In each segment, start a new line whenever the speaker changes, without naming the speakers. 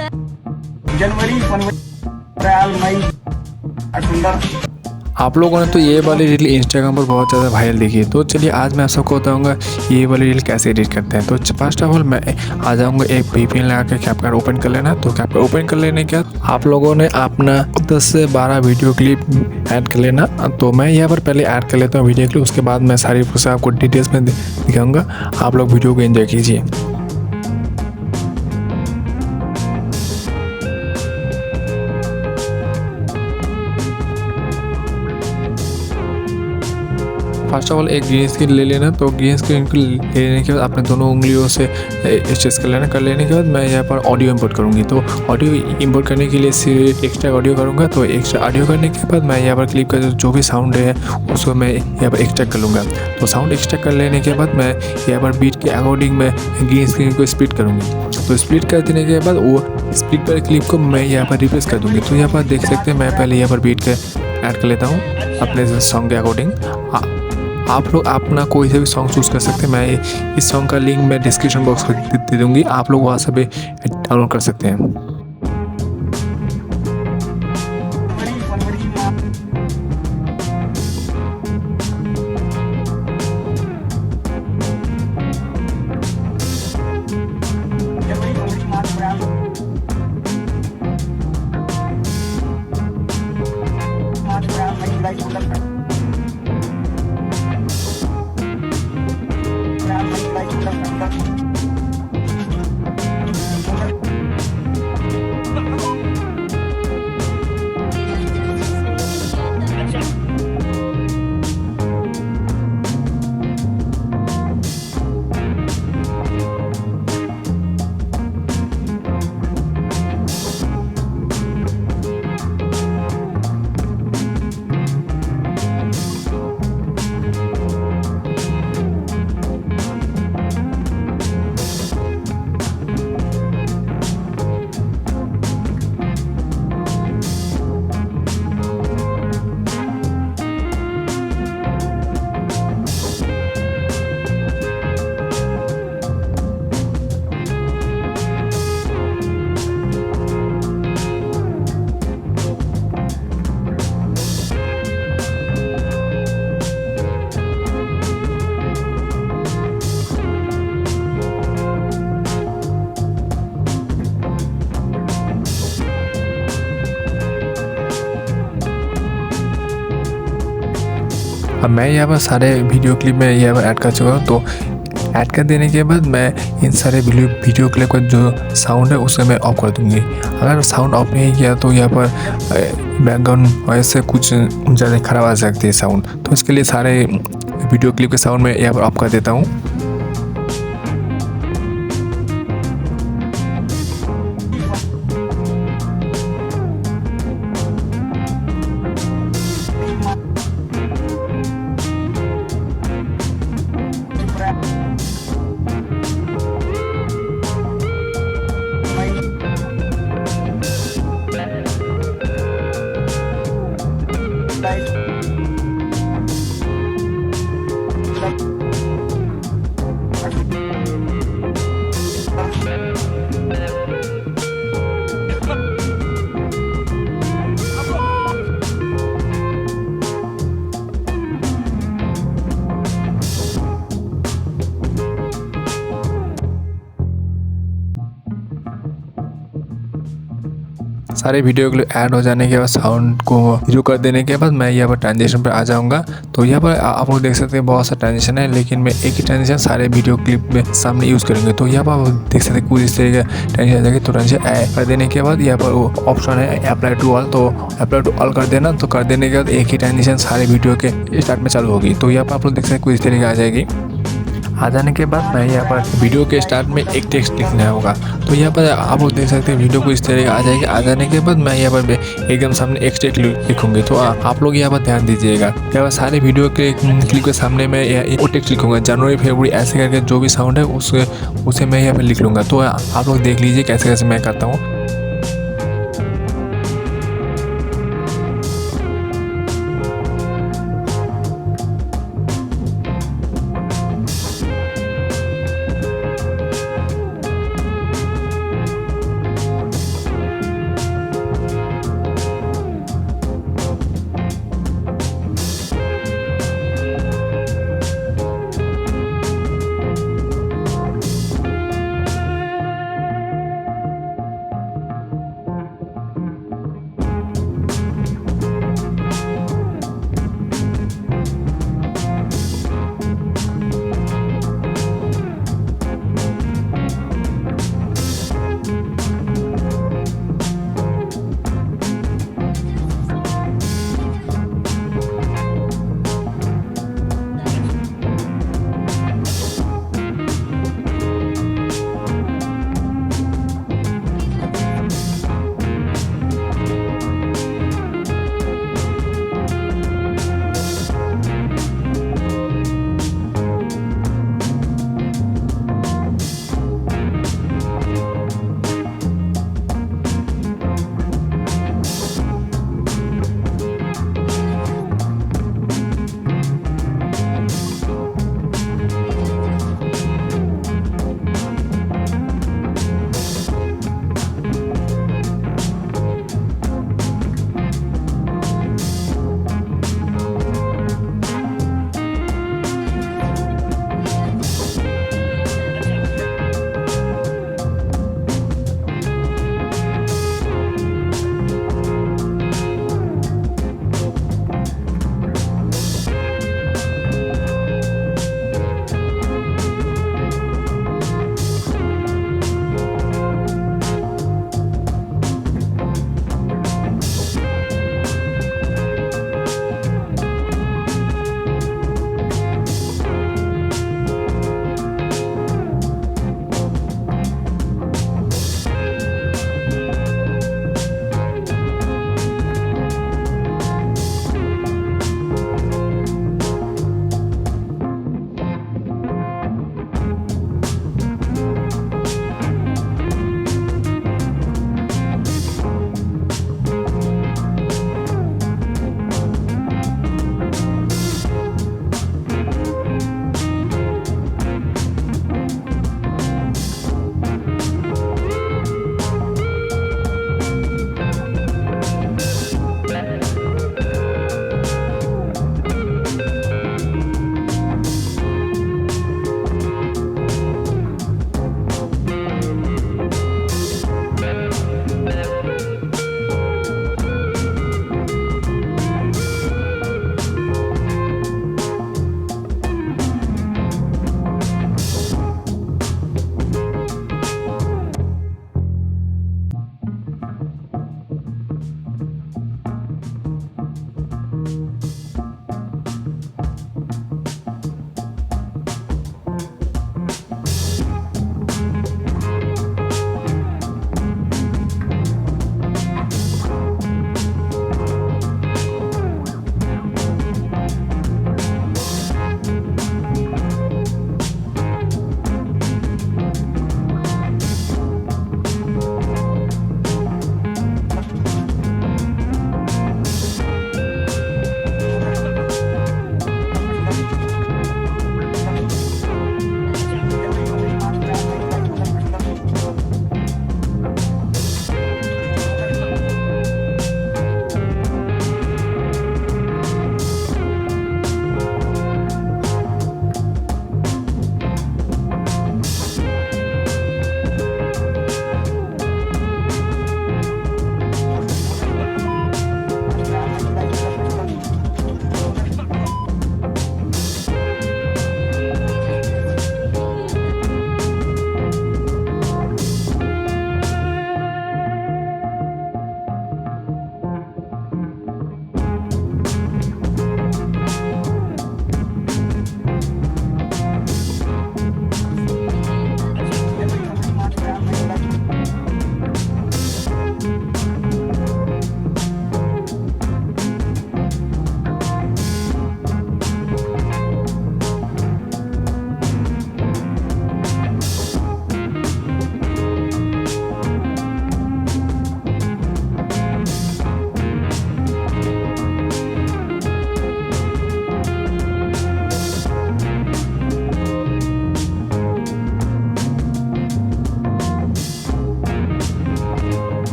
जनवरी, फरवरी, अप्रैल, मई, अक्टूबर।
आप लोगों ने तो ये वाली रील इंस्टाग्राम पर बहुत ज़्यादा वायरल देखी है, तो चलिए आज मैं आप सबको बताऊंगा ये वाली रील कैसे एडिट करते हैं। तो फर्स्ट ऑफ ऑल मैं आ जाऊंगा, एक VPN लगा के कैपकट ओपन कर लेना। तो कैपकट ओपन कर लेने के बाद आप लोगों ने अपना 10 से 12 वीडियो क्लिप ऐड कर लेना। तो मैं यहाँ पर पहले ऐड कर लेता हूँ वीडियो क्लिप, उसके बाद मैं सारी आपको डिटेल्स में दिखाऊँगा। आप लोग वीडियो को एंजॉय कीजिए। फर्स्ट ऑफ ऑल एक ग्रीन स्क्रीन ले लेना। तो ग्रीन स्क्रीन को लेने के बाद अपने दोनों उंगलियों से स्ट्रेच कर लेना। कर लेने के बाद मैं यहाँ पर ऑडियो इंपोर्ट करूँगी। तो ऑडियो इंपोर्ट करने के लिए सिर्फ एक्स्ट्रा ऑडियो करूँगा। तो एक्स्ट्रा ऑडियो करने के बाद मैं यहाँ पर क्लिप का जो भी साउंड है उसको मैं यहाँ पर एक्सट्रैक्ट कर लूँगा। तो साउंड एक्सट्रैक्ट कर लेने के बाद मैं यहाँ पर बीट के अकॉर्डिंग मैं ग्रीन स्क्रीन को स्प्लिट करूँगी। तो स्प्लिट कर देने के बाद वो स्प्लिट पर क्लिप को मैं यहाँ पर रिप्लेस कर दूँगी। तो यहाँ पर देख सकते हैं मैं पहले यहाँ पर बीट के ऐड कर लेता हूँ अपने सॉन्ग के अकॉर्डिंग। आप लोग अपना कोई से भी सॉन्ग चूज़ कर सकते हैं। मैं इस सॉन्ग का लिंक मैं डिस्क्रिप्शन बॉक्स में दे दूँगी, आप लोग वहाँ से भी डाउनलोड कर सकते हैं। अब मैं यहाँ पर सारे वीडियो क्लिप में यहाँ पर ऐड कर चुका हूँ। तो ऐड कर देने के बाद मैं इन सारे वीडियो क्लिप का जो साउंड है उसे मैं ऑफ कर दूँगी। अगर साउंड ऑफ नहीं किया तो यहाँ पर बैकग्राउंड वॉइस से कुछ ज़्यादा ख़राब आ सकती है साउंड। तो इसके लिए सारे वीडियो क्लिप के साउंड मैं यहाँ पर ऑफ कर देता हूँ। सारे वीडियो के लिए ऐड हो जाने के बाद साउंड को ज़ीरो कर देने के बाद मैं यहाँ पर ट्रांजिशन पर आ जाऊँगा। तो यहाँ पर आप लोग देख सकते हैं बहुत सा ट्रांजिशन है, लेकिन मैं एक ही ट्रांजिशन सारे वीडियो क्लिप में सामने यूज़ करेंगे। तो यहाँ पर आप देख सकते हैं कुछ इस तरह का ट्रांजिशन आ जाएगा। तो ट्रांजिशन ऐड कर देने के बाद यहाँ पर वो ऑप्शन है अप्लाई टू ऑल, तो अप्लाई टू ऑल कर देना। तो कर देने के बाद एक ही ट्रांजिशन सारे वीडियो के स्टार्ट में चालू होगी। तो यहाँ पर आप लोग देख सकते हैं कुछ इस तरह की आ जाएगी। आ जाने के बाद मैं यहाँ पर वीडियो के स्टार्ट में एक टेक्स्ट लिखना होगा। तो यहाँ पर आप लोग देख सकते हैं वीडियो को इस तरह आ जाएगी। आ जाने के बाद मैं यहाँ पर एकदम सामने एक टेक्स्ट लिखूंगी। तो आप लोग यहाँ पर ध्यान दीजिएगा, यहाँ पर सारे वीडियो के क्लिप के सामने मैं वो टेक्स्ट लिखूंगा, जनवरी फरवरी ऐसे करके जो भी साउंड है उसे मैं यहाँ पर लिख लूँगा। तो आप लोग देख लीजिए कैसे कैसे मैं करता हूँ।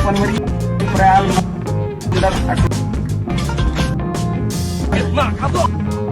फरवरी अप्रैल मई,